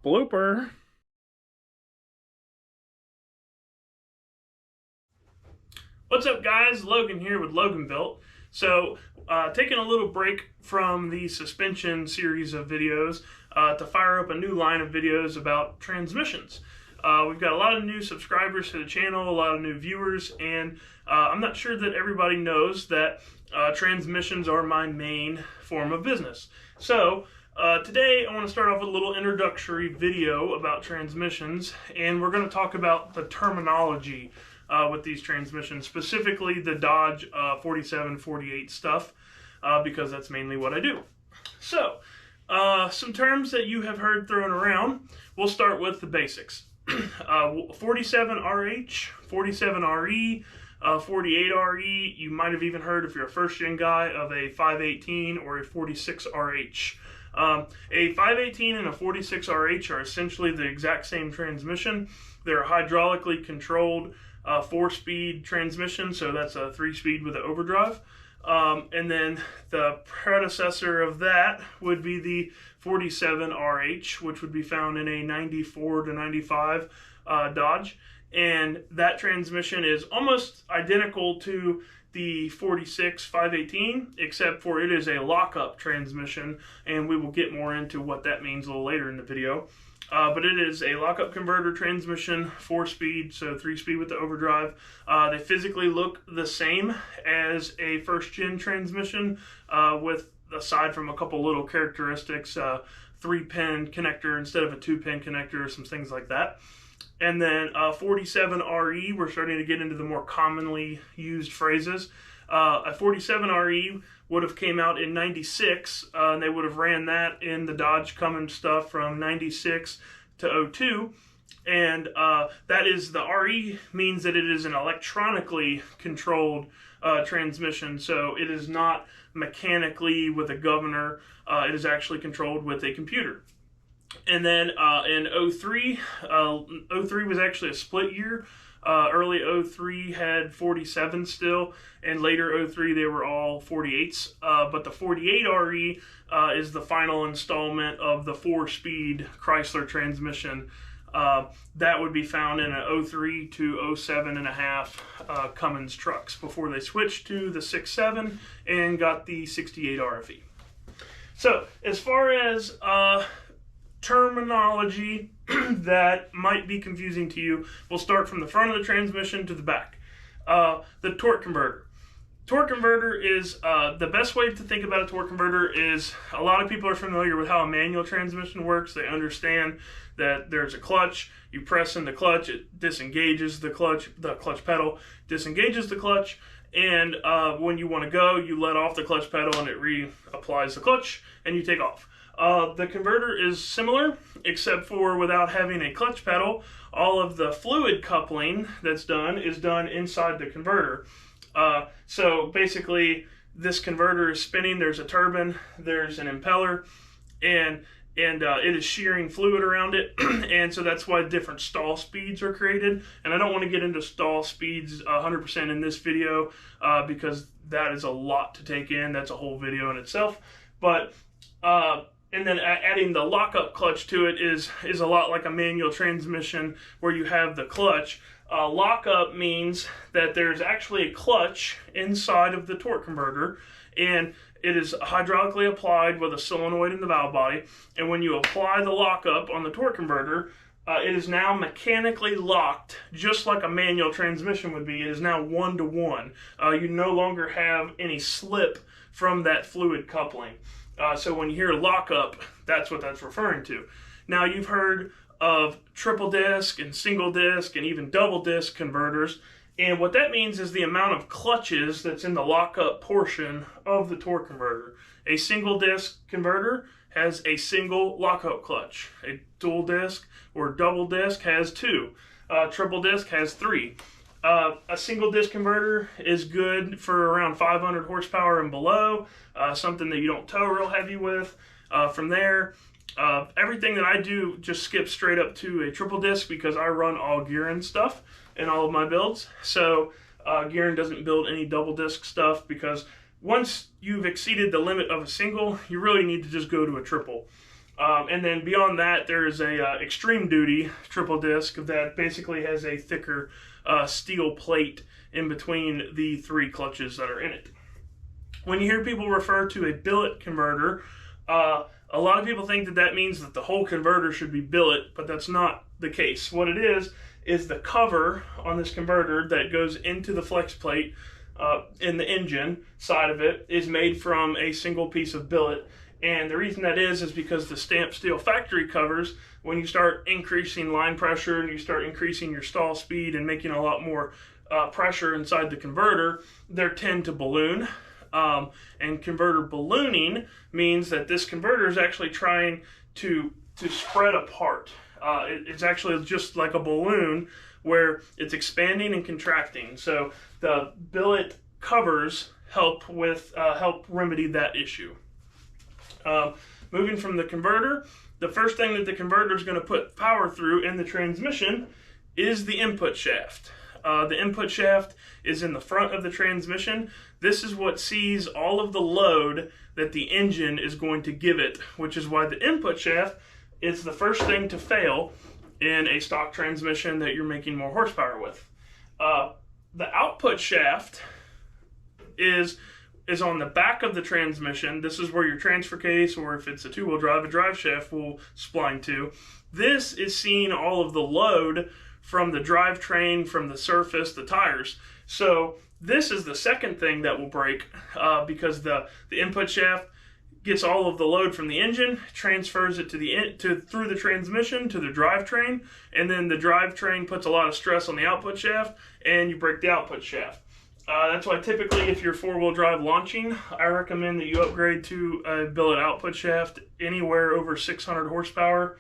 Blooper. What's up, guys? Logan here with Logan Built. So, taking a little break from the suspension series of videos to fire up a new line of videos about transmissions. We've got a lot of new subscribers to the channel, a lot of new viewers, and I'm not sure that everybody knows that transmissions are my main form of business. So, today I want to start off with a little introductory video about transmissions, and we're going to talk about the terminology with these transmissions, specifically the Dodge 4748 stuff, because that's mainly what I do. So, some terms that you have heard thrown around. We'll start with the basics. 47RH, 47RE, 48RE. You might have even heard, if you're a first-gen guy, of a 518 or a 46RH. A 518 and a 46RH are essentially the exact same transmission. They're hydraulically controlled 4-speed transmission, so that's a 3-speed with an overdrive. And then the predecessor of that would be the 47RH, which would be found in a 94 to 95 Dodge. And that transmission is almost identical to the 46 518, except for it is a lockup transmission, and we will get more into what that means a little later in the video. But it is a lockup converter transmission, 4-speed, so 3-speed with the overdrive. They physically look the same as a first-gen transmission, with aside from a couple little characteristics, 3-pin connector instead of a 2-pin connector, or some things like that. And then 47RE, we're starting to get into the more commonly used phrases. A 47RE would have came out in 96, and they would have ran that in the Dodge Cummins stuff from 96 to 02. And that is, the RE means that it is an electronically controlled transmission, so it is not mechanically with a governor. It is actually controlled with a computer. And then in 03, 03 was actually a split year. Early 03 had 47 still, and later 03 they were all 48s. But the 48RE is the final installment of the 4-speed Chrysler transmission. That would be found in a 03 to 07 and a half Cummins trucks before they switched to the 6.7 and got the 68 RFE. So as far as terminology that might be confusing to you, we'll start from the front of the transmission to the back. The torque converter. Torque converter is, the best way to think about a torque converter is, a lot of people are familiar with how a manual transmission works. They understand that there's a clutch, you press in the clutch, it disengages the clutch pedal disengages the clutch, and when you want to go, you let off the clutch pedal and it reapplies the clutch and you take off. The converter is similar, except for without having a clutch pedal, all of the fluid coupling that's done is done inside the converter. So basically, this converter is spinning, there's a turbine, there's an impeller, and it is shearing fluid around it, and so that's why different stall speeds are created. And I don't want to get into stall speeds 100% in this video, because that is a lot to take in. That's a whole video in itself. But and then adding the lockup clutch to it is a lot like a manual transmission where you have the clutch. Lockup means that there's actually a clutch inside of the torque converter, and it is hydraulically applied with a solenoid in the valve body. And when you apply the lockup on the torque converter, it is now mechanically locked, just like a manual transmission would be. It is now 1-to-1. You no longer have any slip from that fluid coupling. So when you hear lockup, that's what that's referring to. Now, you've heard of triple disc and single disc and even double disc converters. And what that means is the amount of clutches that's in the lockup portion of the torque converter. A single disc converter has a single lockup clutch. A dual disc or double disc has 2. Triple disc has 3. A single disc converter is good for around 500 horsepower and below, something that you don't tow real heavy with. From there, everything that I do just skips straight up to a triple disc because I run all Gearin stuff in all of my builds. So Gearin doesn't build any double disc stuff because once you've exceeded the limit of a single, you really need to just go to a triple. And then beyond that, there is a extreme duty triple disc that basically has a thicker steel plate in between the 3 clutches that are in it. When you hear people refer to a billet converter, a lot of people think that that means that the whole converter should be billet, but that's not the case. What it is the cover on this converter that goes into the flex plate in the engine side of it is made from a single piece of billet. And the reason that is because the stamped steel factory covers, when you start increasing line pressure and you start increasing your stall speed and making a lot more pressure inside the converter, they tend to balloon. And converter ballooning means that this converter is actually trying to spread apart. It's actually just like a balloon where it's expanding and contracting. So the billet covers help remedy that issue. Moving from the converter, the first thing that the converter is going to put power through in the transmission is the input shaft. The input shaft is in the front of the transmission. This is what sees all of the load that the engine is going to give it, which is why the input shaft is the first thing to fail in a stock transmission that you're making more horsepower with. The output shaft is on the back of the transmission. This is where your transfer case, or if it's a two-wheel drive, a drive shaft will spline to. This is seeing all of the load from the drivetrain, from the surface, the tires. So this is the second thing that will break because the input shaft gets all of the load from the engine, transfers it through the transmission to the drivetrain, and then the drivetrain puts a lot of stress on the output shaft, and you break the output shaft. That's why typically if you're four-wheel drive launching, I recommend that you upgrade to a billet output shaft anywhere over 600 horsepower.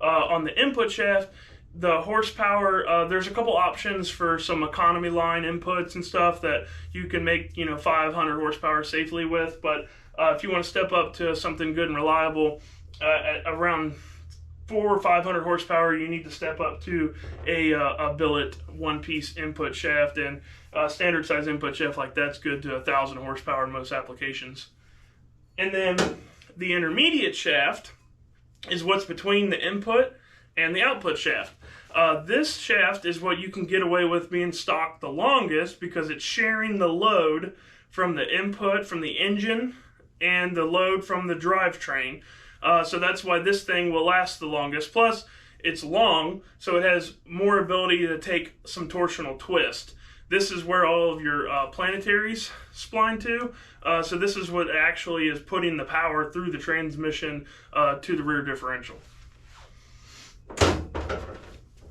On the input shaft, the horsepower, there's a couple options for some economy line inputs and stuff that you can make 500 horsepower safely with, but if you want to step up to something good and reliable at around 400 or 500 horsepower, you need to step up to a billet one-piece input shaft, and standard size input shaft like that's good to 1,000 horsepower in most applications. And then the intermediate shaft is what's between the input and the output shaft. This shaft is what you can get away with being stock the longest because it's sharing the load from the input from the engine and the load from the drivetrain. So that's why this thing will last the longest. Plus, it's long, so it has more ability to take some torsional twist. This is where all of your planetaries spline to. So this is what actually is putting the power through the transmission to the rear differential.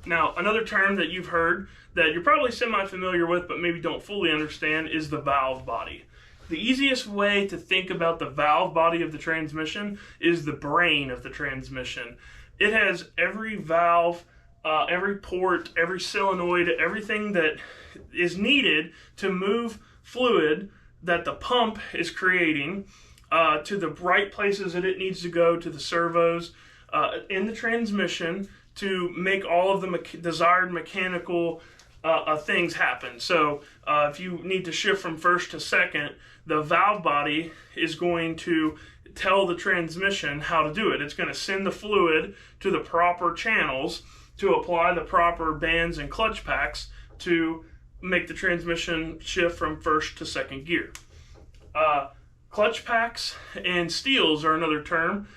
Now, another term that you've heard that you're probably semi-familiar with but maybe don't fully understand is the valve body. The easiest way to think about the valve body of the transmission is the brain of the transmission. It has every valve, every port, every solenoid, everything that is needed to move fluid that the pump is creating to the right places that it needs to go, to the servos, in the transmission to make all of the desired mechanical things happen. So if you need to shift from first to second, the valve body is going to tell the transmission how to do it. It's going to send the fluid to the proper channels to apply the proper bands and clutch packs to make the transmission shift from first to second gear. Clutch packs and steels are another term.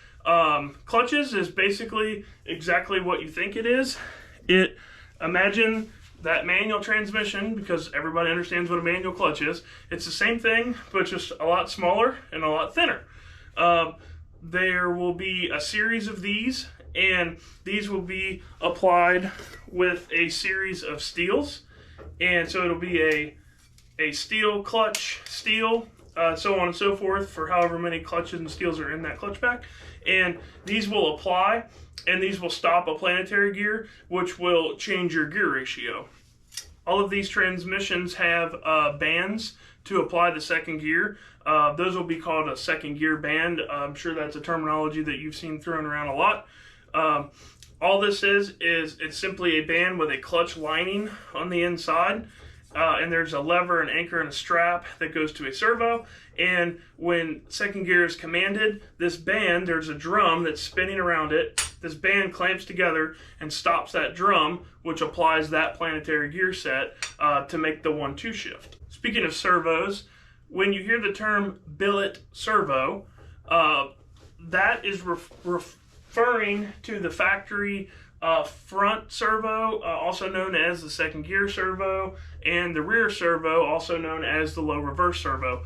Clutches is basically exactly what you think it is. Imagine that manual transmission, because everybody understands what a manual clutch is. It's the same thing, but just a lot smaller and a lot thinner. There will be a series of these, and these will be applied with a series of steels. And so it'll be a steel clutch, steel, so on and so forth for however many clutches and steels are in that clutch pack. And these will apply, and these will stop a planetary gear, which will change your gear ratio. All of these transmissions have bands to apply the second gear. Those will be called a second gear band. I'm sure that's a terminology that you've seen thrown around a lot. All this is it's simply a band with a clutch lining on the inside, and there's a lever, an anchor, and a strap that goes to a servo. And when second gear is commanded, this band, there's a drum that's spinning around it. This band clamps together and stops that drum, which applies that planetary gear set to make the 1-2 shift. Speaking of servos, when you hear the term billet servo, that is referring to the factory front servo, also known as the second gear servo, and the rear servo, also known as the low reverse servo.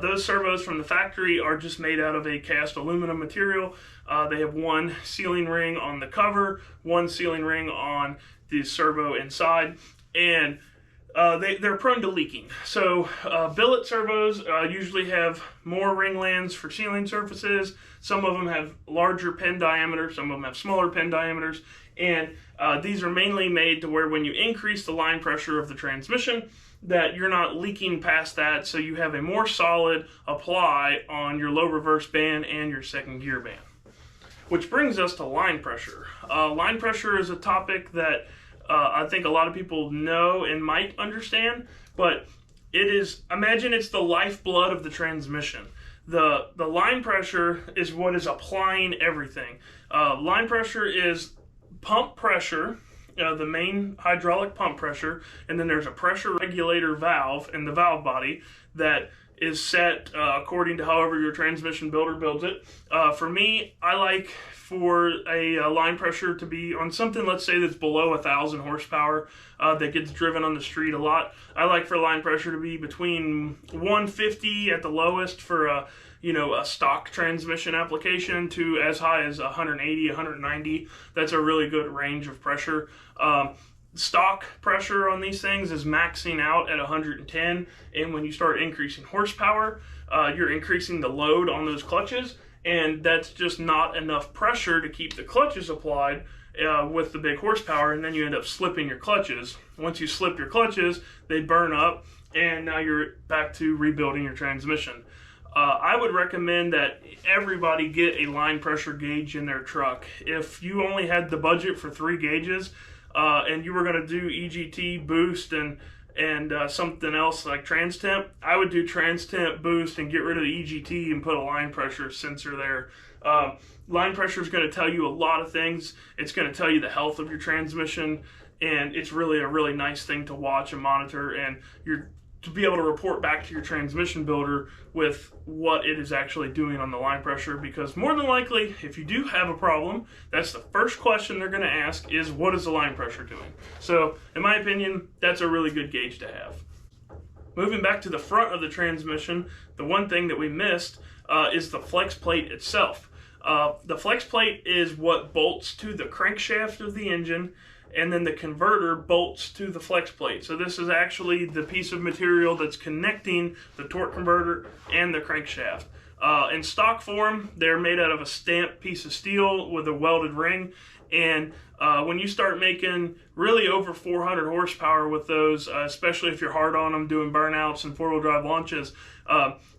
Those servos from the factory are just made out of a cast aluminum material. They have one sealing ring on the cover, one sealing ring on the servo inside, and they're prone to leaking. So billet servos usually have more ringlands for sealing surfaces. Some of them have larger pin diameters, some of them have smaller pin diameters, and these are mainly made to where when you increase the line pressure of the transmission, that you're not leaking past that, so you have a more solid apply on your low reverse band and your second gear band. Which brings us to line pressure. Line pressure is a topic that I think a lot of people know and might understand, but imagine it's the lifeblood of the transmission. The line pressure is what is applying everything. Line pressure is pump pressure, the main hydraulic pump pressure, and then there's a pressure regulator valve in the valve body that is set according to however your transmission builder builds it. For me, I like for a line pressure to be on something, let's say, that's below 1,000 horsepower, that gets driven on the street a lot. I like for line pressure to be between 150 at the lowest for a stock transmission application to as high as 180, 190. That's a really good range of pressure. Stock pressure on these things is maxing out at 110, and when you start increasing horsepower, you're increasing the load on those clutches, and that's just not enough pressure to keep the clutches applied with the big horsepower, and then you end up slipping your clutches. Once you slip your clutches, they burn up, and now you're back to rebuilding your transmission. I would recommend that everybody get a line pressure gauge in their truck. If you only had the budget for 3 gauges, and you were going to do EGT, boost, and something else like trans temp, I would do trans temp, boost, and get rid of the EGT and put a line pressure sensor there. Line pressure is going to tell you a lot of things. It's going to tell you the health of your transmission, and it's really a really nice thing to watch and monitor, and to be able to report back to your transmission builder with what it is actually doing on the line pressure, because more than likely, if you do have a problem, that's the first question they're going to ask is, what is the line pressure doing? So, in my opinion, that's a really good gauge to have. Moving back to the front of the transmission, the one thing that we missed is the flex plate itself. The flex plate is what bolts to the crankshaft of the engine, and then the converter bolts to the flex plate. So this is actually the piece of material that's connecting the torque converter and the crankshaft. In stock form, they're made out of a stamped piece of steel with a welded ring, and when you start making really over 400 horsepower with those, especially if you're hard on them doing burnouts and four-wheel drive launches,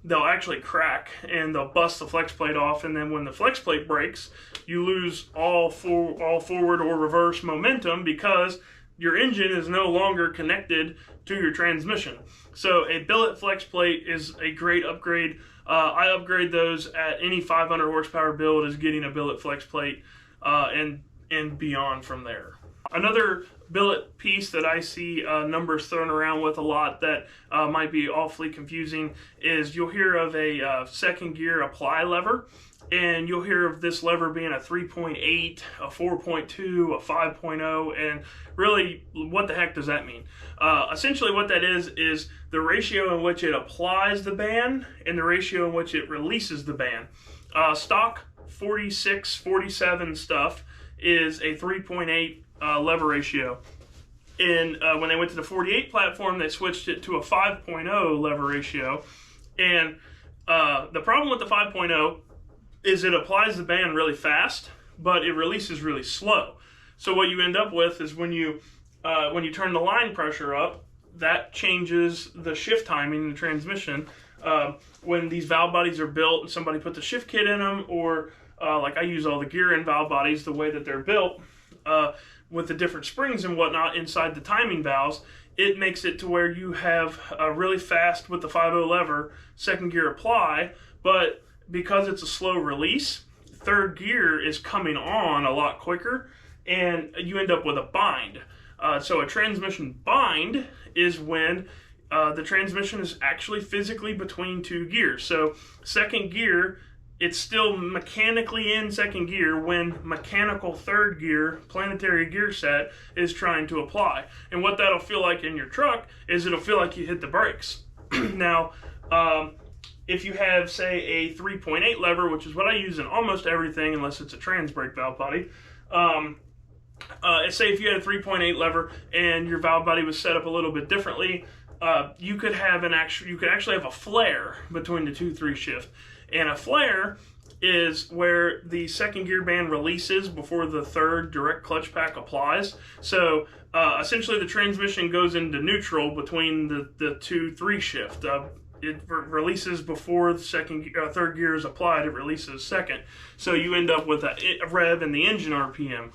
they'll actually crack and they'll bust the flex plate off, and then when the flex plate breaks, you lose all forward or reverse momentum because your engine is no longer connected to your transmission. So a billet flex plate is a great upgrade. I upgrade those at any 500 horsepower build is getting a billet flex plate, and beyond from there. Another billet piece that I see numbers thrown around with a lot that might be awfully confusing is you'll hear of a second gear apply lever, and you'll hear of this lever being a 3.8, a 4.2, a 5.0, and really, what the heck does that mean? Essentially what that is the ratio in which it applies the band and the ratio in which it releases the band. Stock 46, 47 stuff is a 3.8 lever ratio. And when they went to the 48 platform, they switched it to a 5.0 lever ratio. And the problem with the 5.0 is it applies the band really fast, but it releases really slow. So what you end up with is when you turn the line pressure up, that changes the shift timing in the transmission. When these valve bodies are built and somebody put the shift kit in them, or like I use all the gear in valve bodies the way that they're built, with the different springs and whatnot inside the timing valves, it makes it to where you have a really fast with the 5/0 lever second gear apply, but because it's a slow release, third gear is coming on a lot quicker, and you end up with a bind. So a transmission bind is when the transmission is actually physically between two gears. So second gear, it's still mechanically in second gear when mechanical third gear, planetary gear set, is trying to apply. And what that'll feel like in your truck is it'll feel like you hit the brakes. Now, if you have, say, a 3.8 lever, which is what I use in almost everything unless it's a trans brake valve body, say if you had a 3.8 lever and your valve body was set up a little bit differently, you could actually have a flare between the 2-3 shift. And a flare is where the second gear band releases before the third direct clutch pack applies. So essentially the transmission goes into neutral between the 2-3 shift. It releases before the third gear is applied, it releases second. So you end up with a rev in the engine RPM.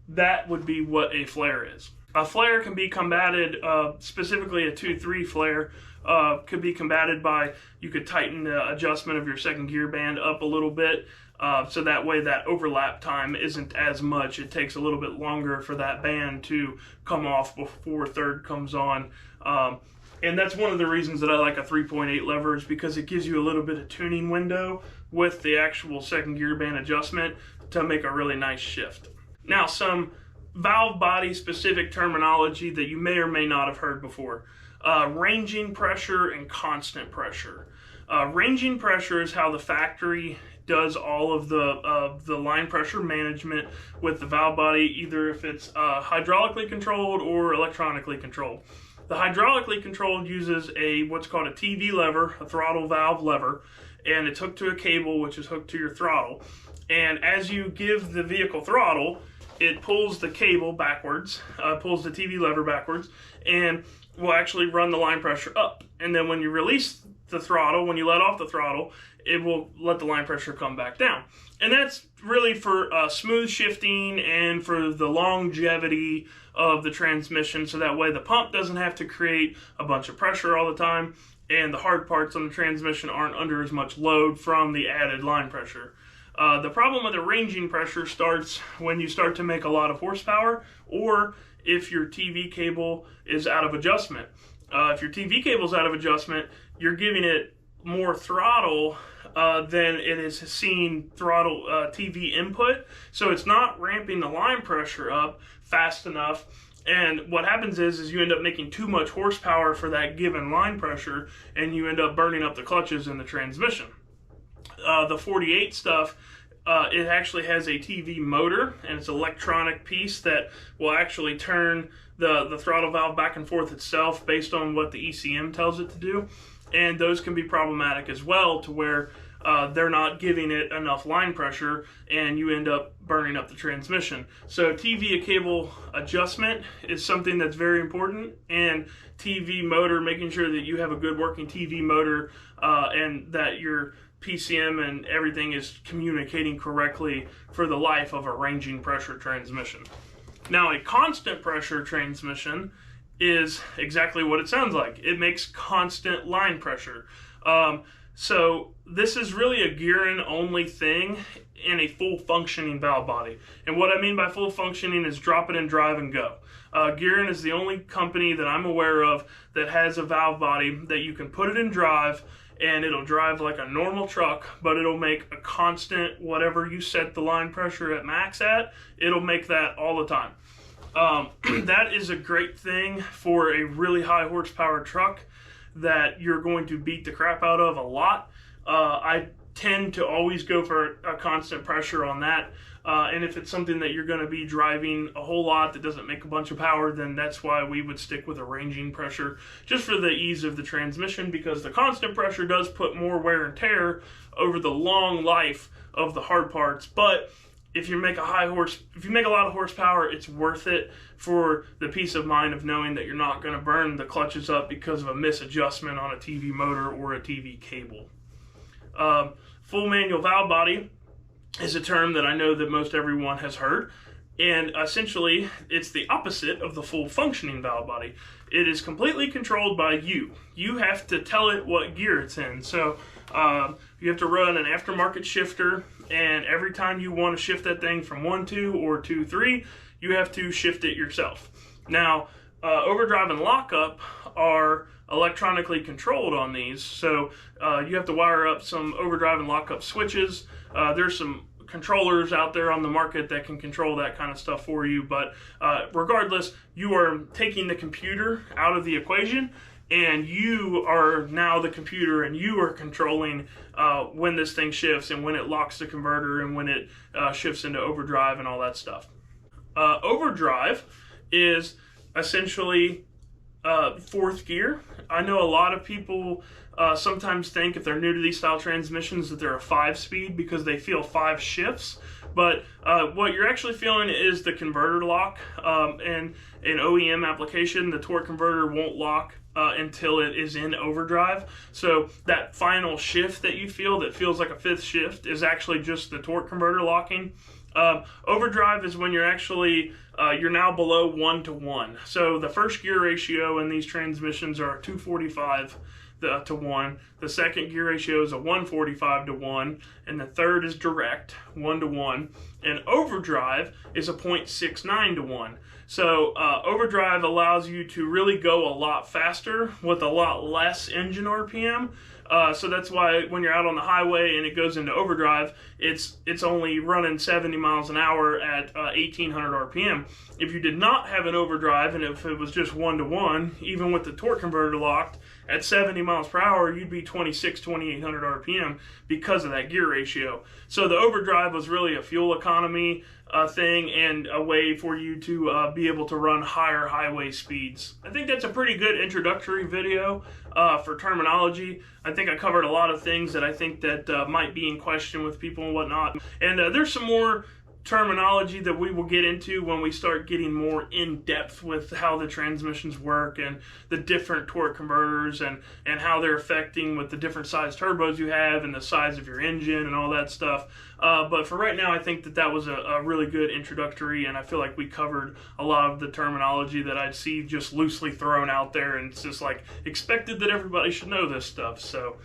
That would be what a flare is. A flare can be combated, specifically a 2-3 flare, could be combated by, you could tighten the adjustment of your second gear band up a little bit, so that way that overlap time isn't as much. It takes a little bit longer for that band to come off before third comes on. And that's one of the reasons that I like a 3.8 lever, is because it gives you a little bit of tuning window with the actual second gear band adjustment to make a really nice shift. Now, some valve body specific terminology that you may or may not have heard before. Ranging pressure and constant pressure. Ranging pressure is how the factory does all of the line pressure management with the valve body, either if it's hydraulically controlled or electronically controlled. The hydraulically controlled uses what's called a TV lever, a throttle valve lever, and it's hooked to a cable which is hooked to your throttle. And as you give the vehicle throttle, it pulls the cable backwards, pulls the TV lever backwards, and will actually run the line pressure up. And then when you release the throttle, when you let off the throttle, it will let the line pressure come back down. And that's really for smooth shifting and for the longevity of the transmission, so that way the pump doesn't have to create a bunch of pressure all the time, and the hard parts on the transmission aren't under as much load from the added line pressure. The problem with the ranging pressure starts when you start to make a lot of horsepower, or if your TV cable is out of adjustment. If your TV cable is out of adjustment, you're giving it more throttle than it is seeing throttle TV input, so it's not ramping the line pressure up fast enough. And what happens is you end up making too much horsepower for that given line pressure, and you end up burning up the clutches in the transmission. The 48 stuff, it actually has a TV motor, and it's an electronic piece that will actually turn the throttle valve back and forth itself based on what the ECM tells it to do. And those can be problematic as well, to where they're not giving it enough line pressure, and you end up burning up the transmission. So TV cable adjustment is something that's very important, and TV motor, making sure that you have a good working TV motor and that your PCM and everything is communicating correctly for the life of a ranging pressure transmission. Now, a constant pressure transmission is exactly what it sounds like. It makes constant line pressure. So this is really a gearing only thing in a full functioning valve body. And what I mean by full functioning is drop it and drive and go. Gearing is the only company that I'm aware of that has a valve body that you can put it in drive, and it'll drive like a normal truck, but it'll make a constant, whatever you set the line pressure at max at, it'll make that all the time. That is a great thing for a really high horsepower truck that you're going to beat the crap out of a lot. I tend to always go for a constant pressure on that. And if it's something that you're going to be driving a whole lot that doesn't make a bunch of power, then that's why we would stick with a ranging pressure, just for the ease of the transmission, because the constant pressure does put more wear and tear over the long life of the hard parts. But if you make a lot of horsepower, it's worth it for the peace of mind of knowing that you're not going to burn the clutches up because of a misadjustment on a TV motor or a TV cable. Full manual valve body is a term that I know that most everyone has heard. And essentially, it's the opposite of the full functioning valve body. It is completely controlled by you. You have to tell it what gear it's in. So you have to run an aftermarket shifter, and every time you want to shift that thing from 1-2 or 2-3, you have to shift it yourself. Now, overdrive and lockup are electronically controlled on these, so you have to wire up some overdrive and lockup switches. There's some controllers out there on the market that can control that kind of stuff for you, but regardless, you are taking the computer out of the equation, and you are now the computer, and you are controlling when this thing shifts and when it locks the converter and when it shifts into overdrive and all that stuff. Overdrive is essentially fourth gear. I know a lot of people sometimes think, if they're new to these style transmissions, that they're a 5-speed because they feel 5 shifts. But what you're actually feeling is the converter lock. And in OEM application, the torque converter won't lock until it is in overdrive. So that final shift that you feel, that feels like a 5th shift, is actually just the torque converter locking. Overdrive is when you're actually you're now below 1-to-1. So the first gear ratio in these transmissions are 245 to 1. The second gear ratio is a 145 to 1, and the third is direct 1-to-1. And overdrive is a 0.69 to 1. So overdrive allows you to really go a lot faster with a lot less engine RPM. So that's why when you're out on the highway and it goes into overdrive, it's only running 70 miles an hour at 1800 RPM. If you did not have an overdrive, and if it was just 1-to-1, even with the torque converter locked, at 70 miles per hour, you'd be 2800 RPM because of that gear ratio. So the overdrive was really a fuel economy thing and a way for you to be able to run higher highway speeds. I think that's a pretty good introductory video for terminology. I think I covered a lot of things that I think that might be in question with people and whatnot. And there's some more terminology that we will get into when we start getting more in depth with how the transmissions work and the different torque converters and how they're affecting with the different size turbos you have and the size of your engine and all that stuff. But for right now, I think that was a really good introductory, and I feel like we covered a lot of the terminology that I'd see just loosely thrown out there, and it's just like expected that everybody should know this stuff. So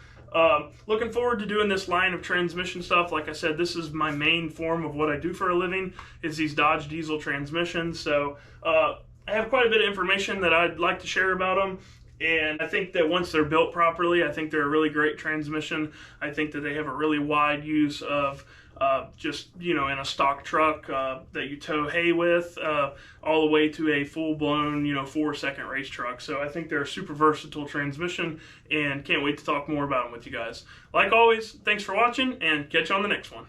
looking forward to doing this line of transmission stuff. Like I said, this is my main form of what I do for a living, is these Dodge diesel transmissions. So I have quite a bit of information that I'd like to share about them. And I think that once they're built properly, I think they're a really great transmission. I think that they have a really wide use of just, in a stock truck that you tow hay with, all the way to a full-blown, 4-second race truck. So I think they're a super versatile transmission, and can't wait to talk more about them with you guys. Like always, thanks for watching, and catch you on the next one.